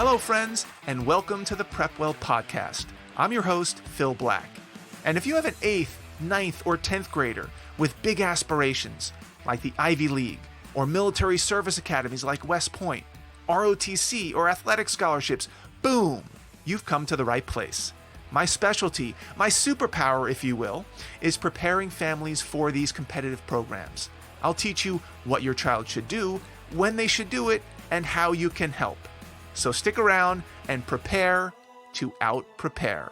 Hello, friends, and welcome to the PrepWell podcast. I'm your host, Phil Black. And if you have an 8th, 9th, or 10th grader with big aspirations, like the Ivy League, or military service academies like West Point, ROTC, or athletic scholarships, boom, you've come to the right place. My specialty, my superpower, if you will, is preparing families for these competitive programs. I'll teach you what your child should do, when they should do it, and how you can help. So stick around and prepare to out-prepare.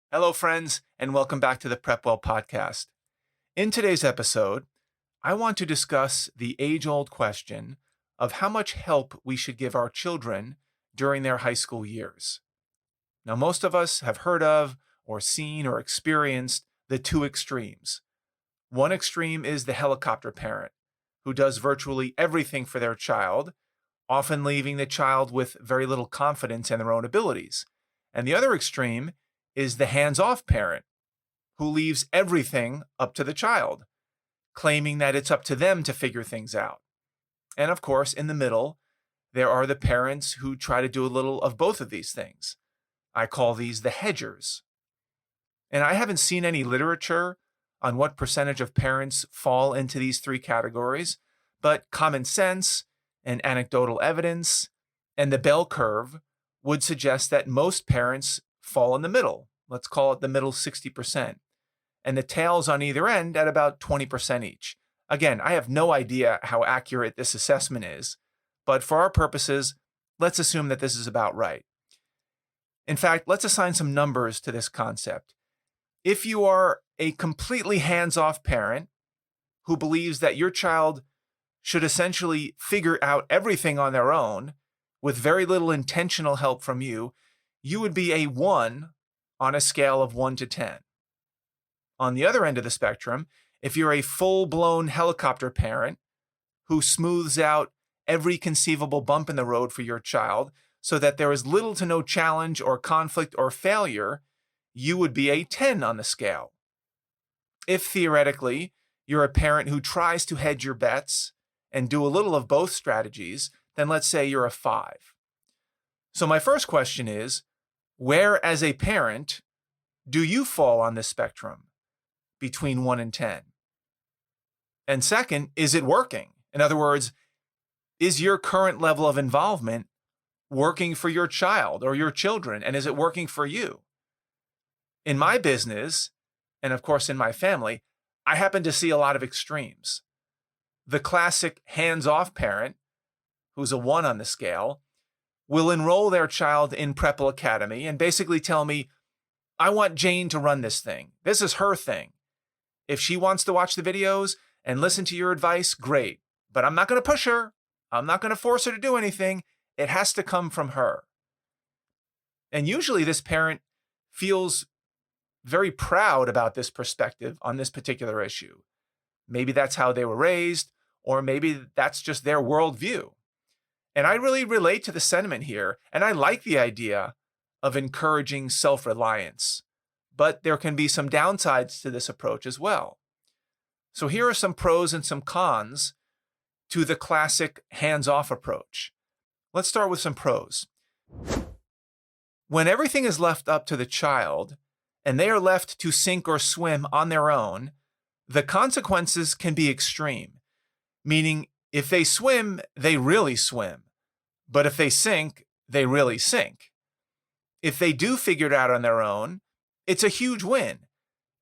Hello, friends, and welcome back to the PrepWell podcast. In today's episode, I want to discuss the age-old question of how much help we should give our children during their high school years. Now, most of us have heard of or seen or experienced the two extremes. One extreme is the helicopter parent, who does virtually everything for their child, often leaving the child with very little confidence in their own abilities. And the other extreme is the hands-off parent, who leaves everything up to the child, claiming that it's up to them to figure things out. And of course, in the middle, there are the parents who try to do a little of both of these things. I call these the hedgers. And I haven't seen any literature on what percentage of parents fall into these three categories, but common sense and anecdotal evidence and the bell curve would suggest that most parents fall in the middle. Let's call it the middle 60%. And the tails on either end at about 20% each. Again, I have no idea how accurate this assessment is, but for our purposes, let's assume that this is about right. In fact, let's assign some numbers to this concept. If you are a completely hands-off parent who believes that your child should essentially figure out everything on their own with very little intentional help from you, you would be a 1 on a scale of 1 to 10. On the other end of the spectrum, if you're a full-blown helicopter parent who smooths out every conceivable bump in the road for your child so that there is little to no challenge or conflict or failure, you would be a 10 on the scale. If theoretically you're a parent who tries to hedge your bets and do a little of both strategies, then let's say you're a 5. So my first question is, where as a parent do you fall on this spectrum between 1 and 10? And second, is it working? In other words, is your current level of involvement working for your child or your children, and is it working for you? In my business, and of course in my family, I happen to see a lot of extremes. The classic hands-off parent, who's a 1 on the scale, will enroll their child in PrepWell Academy and basically tell me, I want Jane to run this thing. This is her thing. If she wants to watch the videos and listen to your advice, great. But I'm not going to push her. I'm not going to force her to do anything. It has to come from her. And usually this parent feels very proud about this perspective on this particular issue. Maybe that's how they were raised, or maybe that's just their worldview. And I really relate to the sentiment here, and I like the idea of encouraging self-reliance. But there can be some downsides to this approach as well. So here are some pros and some cons to the classic hands-off approach. Let's start with some pros. When everything is left up to the child, and they are left to sink or swim on their own, the consequences can be extreme. Meaning, if they swim, they really swim. But if they sink, they really sink. If they do figure it out on their own, it's a huge win.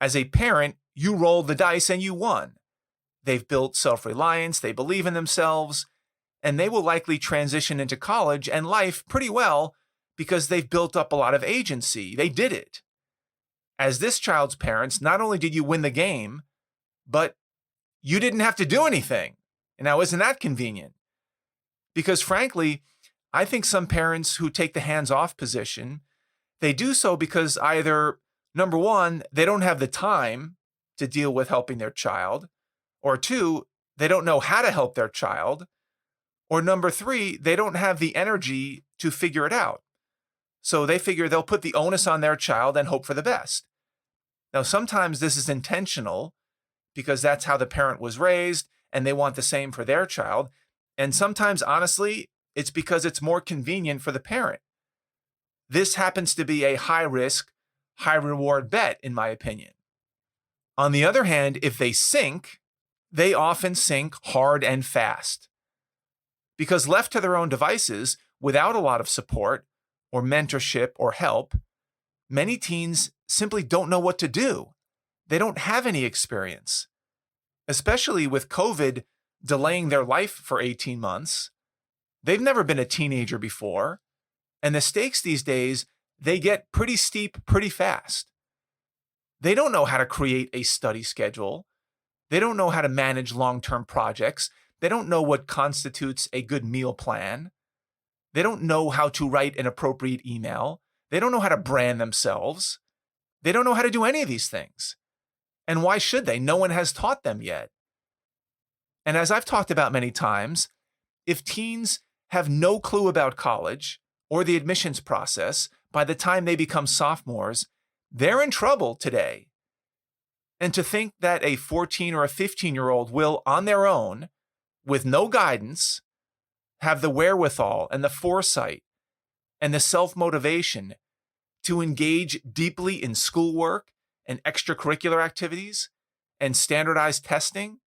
As a parent, you rolled the dice and you won. They've built self-reliance, they believe in themselves, and they will likely transition into college and life pretty well because they've built up a lot of agency. They did it. As this child's parents, not only did you win the game, but you didn't have to do anything. Now, isn't that convenient? Because frankly, I think some parents who take the hands-off position, they do so because either, number one, they don't have the time to deal with helping their child, or 2, they don't know how to help their child, or number 3, they don't have the energy to figure it out. So they figure they'll put the onus on their child and hope for the best. Now, sometimes this is intentional because that's how the parent was raised and they want the same for their child. And sometimes, honestly, it's because it's more convenient for the parent. This happens to be a high risk, high reward bet, in my opinion. On the other hand, if they sink, they often sink hard and fast. Because left to their own devices, without a lot of support or mentorship or help, many teens simply don't know what to do. They don't have any experience. Especially with COVID delaying their life for 18 months. They've never been a teenager before, and the stakes these days, they get pretty steep pretty fast. They don't know how to create a study schedule. They don't know how to manage long-term projects. They don't know what constitutes a good meal plan. They don't know how to write an appropriate email. They don't know how to brand themselves. They don't know how to do any of these things. And why should they? No one has taught them yet. And as I've talked about many times, if teens have no clue about college or the admissions process by the time they become sophomores, they're in trouble today. And to think that a 14 or a 15-year-old will, on their own, with no guidance, have the wherewithal and the foresight and the self-motivation to engage deeply in schoolwork and extracurricular activities and standardized testing,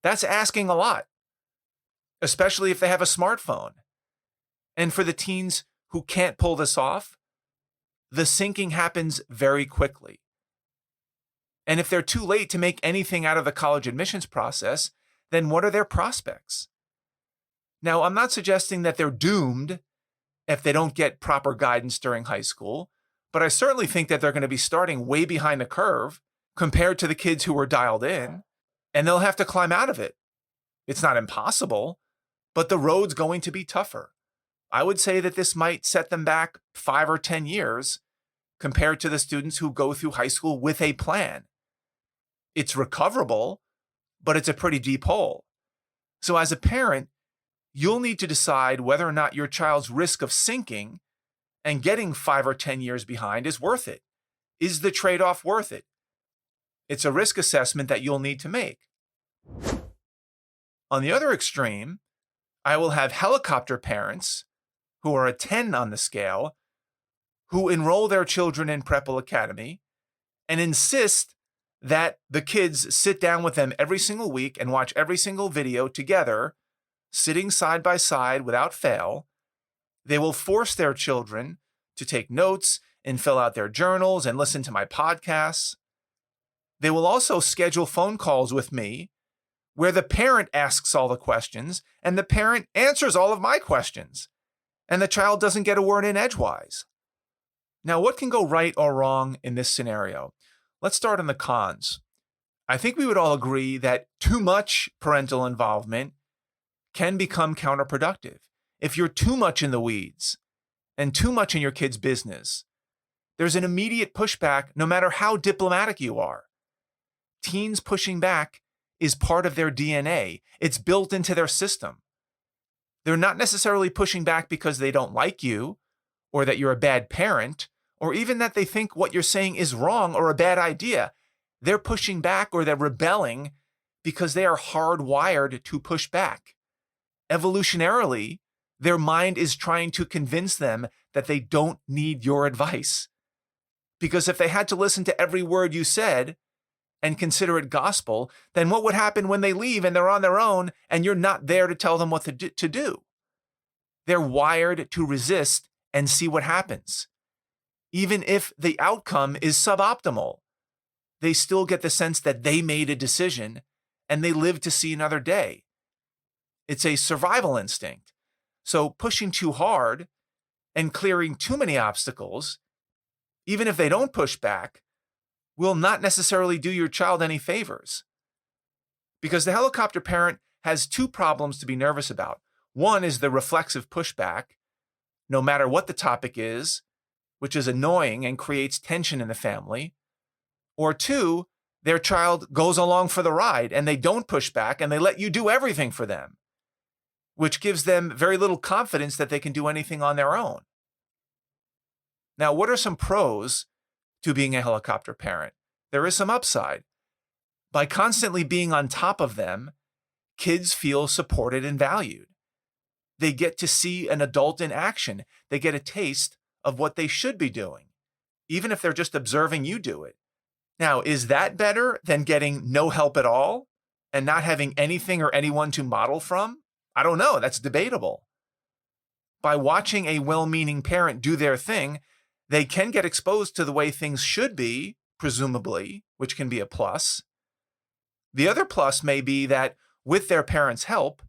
that's asking a lot, especially if they have a smartphone. And for the teens who can't pull this off, the sinking happens very quickly. And if they're too late to make anything out of the college admissions process, then what are their prospects? Now, I'm not suggesting that they're doomed if they don't get proper guidance during high school, but I certainly think that they're going to be starting way behind the curve compared to the kids who were dialed in, and they'll have to climb out of it. It's not impossible, but the road's going to be tougher. I would say that this might set them back 5 or 10 years compared to the students who go through high school with a plan. It's recoverable, but it's a pretty deep hole. So as a parent, you'll need to decide whether or not your child's risk of sinking and getting 5 or 10 years behind is worth it. Is the trade-off worth it? It's a risk assessment that you'll need to make. On the other extreme, I will have helicopter parents who are a 10 on the scale who enroll their children in PrepWell Academy and insist that the kids sit down with them every single week and watch every single video together, sitting side by side without fail. They will force their children to take notes and fill out their journals and listen to my podcasts. They will also schedule phone calls with me where the parent asks all the questions and the parent answers all of my questions, and the child doesn't get a word in edgewise. Now, what can go right or wrong in this scenario? Let's start on the cons. I think we would all agree that too much parental involvement can become counterproductive. If you're too much in the weeds and too much in your kid's business, there's an immediate pushback no matter how diplomatic you are. Teens pushing back is part of their DNA. It's built into their system. They're not necessarily pushing back because they don't like you or that you're a bad parent or even that they think what you're saying is wrong or a bad idea. They're pushing back or they're rebelling because they are hardwired to push back. Evolutionarily, their mind is trying to convince them that they don't need your advice. Because if they had to listen to every word you said and consider it gospel, then what would happen when they leave and they're on their own and you're not there to tell them what to do? They're wired to resist and see what happens. Even if the outcome is suboptimal, they still get the sense that they made a decision and they live to see another day. It's a survival instinct. So pushing too hard and clearing too many obstacles, even if they don't push back, will not necessarily do your child any favors. Because the helicopter parent has two problems to be nervous about. One is the reflexive pushback, no matter what the topic is, which is annoying and creates tension in the family. Or two, their child goes along for the ride and they don't push back and they let you do everything for them, which gives them very little confidence that they can do anything on their own. Now, what are some pros to being a helicopter parent? There is some upside. By constantly being on top of them, kids feel supported and valued. They get to see an adult in action. They get a taste of what they should be doing, even if they're just observing you do it. Now, is that better than getting no help at all and not having anything or anyone to model from? I don't know. That's debatable. By watching a well-meaning parent do their thing, they can get exposed to the way things should be, presumably, which can be a plus. The other plus may be that with their parents' help,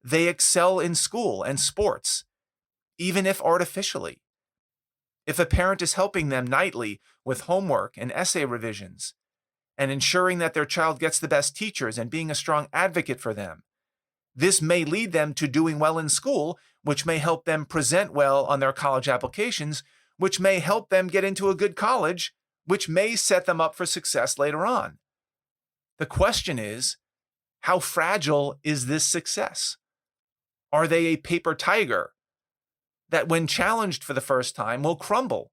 they excel in school and sports, even if artificially. If a parent is helping them nightly with homework and essay revisions, and ensuring that their child gets the best teachers and being a strong advocate for them, this may lead them to doing well in school, which may help them present well on their college applications, which may help them get into a good college, which may set them up for success later on. The question is, how fragile is this success? Are they a paper tiger that when challenged for the first time will crumble?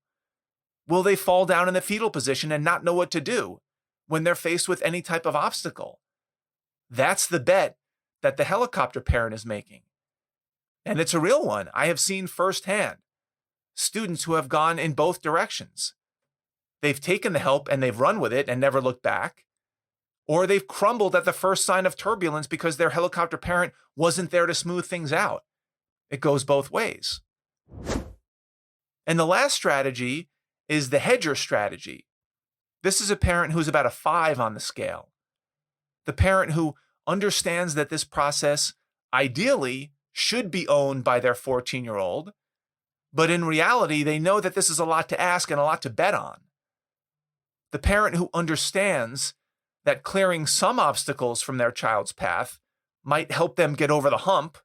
Will they fall down in the fetal position and not know what to do when they're faced with any type of obstacle? That's the bet that the helicopter parent is making. And it's a real one. I have seen firsthand students who have gone in both directions. They've taken the help and they've run with it and never looked back. Or they've crumbled at the first sign of turbulence because their helicopter parent wasn't there to smooth things out. It goes both ways. And the last strategy is the Hedger strategy. This is a parent who's about a 5 on the scale. The parent who understands that this process ideally should be owned by their 14-year-old, but in reality, they know that this is a lot to ask and a lot to bet on. The parent who understands that clearing some obstacles from their child's path might help them get over the hump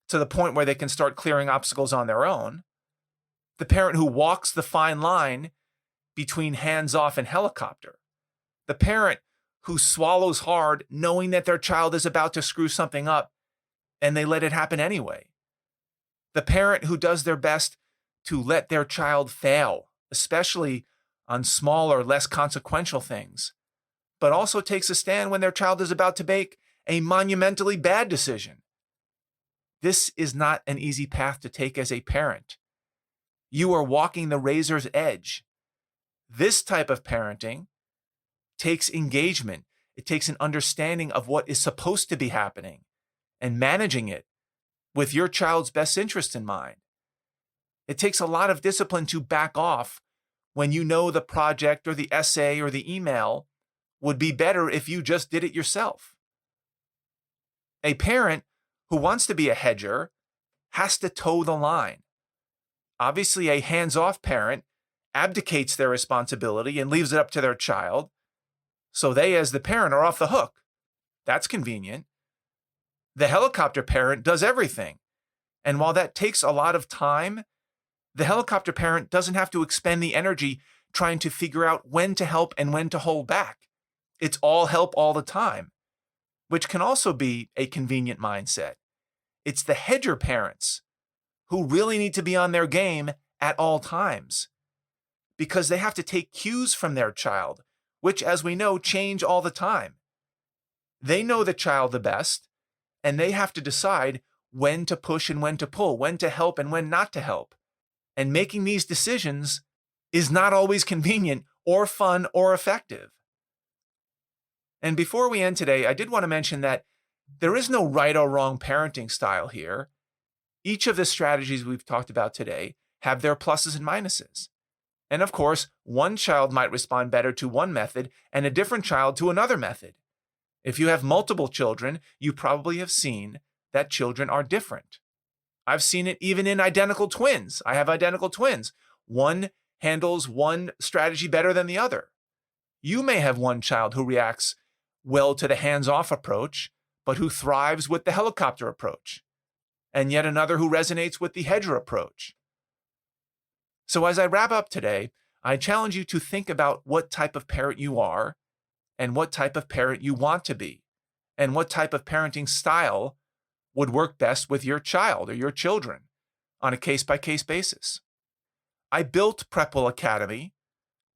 to the point where they can start clearing obstacles on their own. The parent who walks the fine line between hands-off and helicopter. The parent who swallows hard knowing that their child is about to screw something up and they let it happen anyway. The parent who does their best to let their child fail, especially on smaller, less consequential things, but also takes a stand when their child is about to make a monumentally bad decision. This is not an easy path to take as a parent. You are walking the razor's edge. This type of parenting takes engagement. It takes an understanding of what is supposed to be happening and managing it with your child's best interest in mind. It takes a lot of discipline to back off when you know the project or the essay or the email would be better if you just did it yourself. A parent who wants to be a hedger has to toe the line. Obviously, a hands-off parent abdicates their responsibility and leaves it up to their child, so they, as the parent, are off the hook. That's convenient. The helicopter parent does everything, and while that takes a lot of time, the helicopter parent doesn't have to expend the energy trying to figure out when to help and when to hold back. It's all help all the time, which can also be a convenient mindset. It's the hedger parents who really need to be on their game at all times because they have to take cues from their child, which, as we know, change all the time. They know the child the best, and they have to decide when to push and when to pull, when to help and when not to help. And making these decisions is not always convenient or fun or effective. And before we end today, I did want to mention that there is no right or wrong parenting style here. Each of the strategies we've talked about today have their pluses and minuses. And of course, one child might respond better to one method and a different child to another method. If you have multiple children, you probably have seen that children are different. I've seen it even in identical twins. I have identical twins. One handles one strategy better than the other. You may have one child who reacts well to the hands-off approach, but who thrives with the helicopter approach, and yet another who resonates with the hedger approach. So as I wrap up today, I challenge you to think about what type of parent you are and what type of parent you want to be, and what type of parenting style would work best with your child or your children on a case-by-case basis. I built PrepWell Academy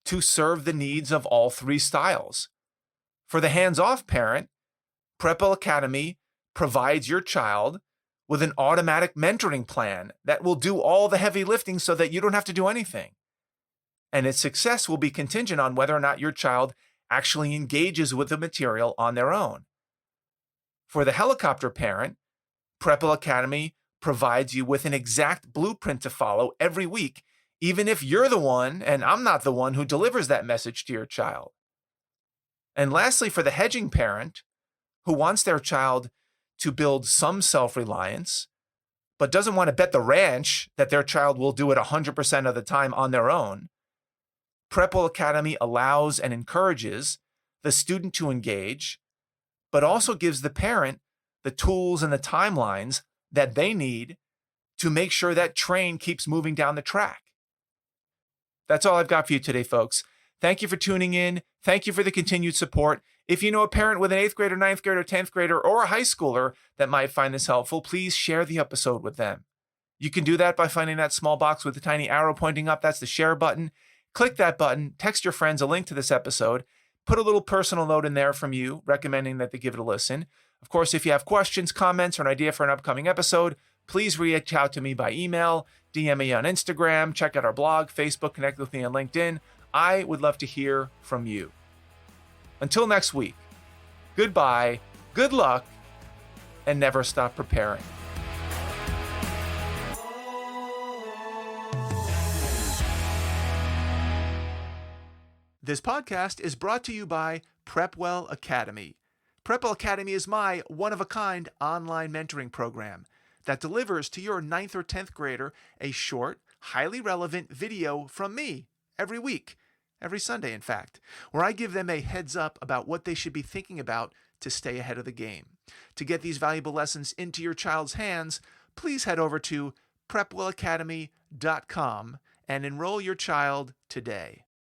to serve the needs of all three styles. For the hands-off parent, PrepWell Academy provides your child with an automatic mentoring plan that will do all the heavy lifting so that you don't have to do anything. And its success will be contingent on whether or not your child actually engages with the material on their own. For the helicopter parent, PrepWell Academy provides you with an exact blueprint to follow every week, even if you're the one and I'm not the one who delivers that message to your child. And lastly, for the hedging parent who wants their child to build some self-reliance, but doesn't want to bet the ranch that their child will do it 100% of the time on their own, PrepWell Academy allows and encourages the student to engage, but also gives the parent the tools and the timelines that they need to make sure that train keeps moving down the track. That's all I've got for you today, folks. Thank you for tuning in. Thank you for the continued support. If you know a parent with an 8th grader, 9th grader, 10th grader, or a high schooler that might find this helpful, please share the episode with them. You can do that by finding that small box with the tiny arrow pointing up. That's the share button. Click that button, text your friends a link to this episode, put a little personal note in there from you recommending that they give it a listen. Of course, if you have questions, comments, or an idea for an upcoming episode, please reach out to me by email, DM me on Instagram, check out our blog, Facebook, connect with me on LinkedIn. I would love to hear from you. Until next week, goodbye, good luck, and never stop preparing. This podcast is brought to you by PrepWell Academy. PrepWell Academy is my one-of-a-kind online mentoring program that delivers to your 9th or 10th grader a short, highly relevant video from me every week, every Sunday in fact, where I give them a heads up about what they should be thinking about to stay ahead of the game. To get these valuable lessons into your child's hands, please head over to PrepWellAcademy.com and enroll your child today.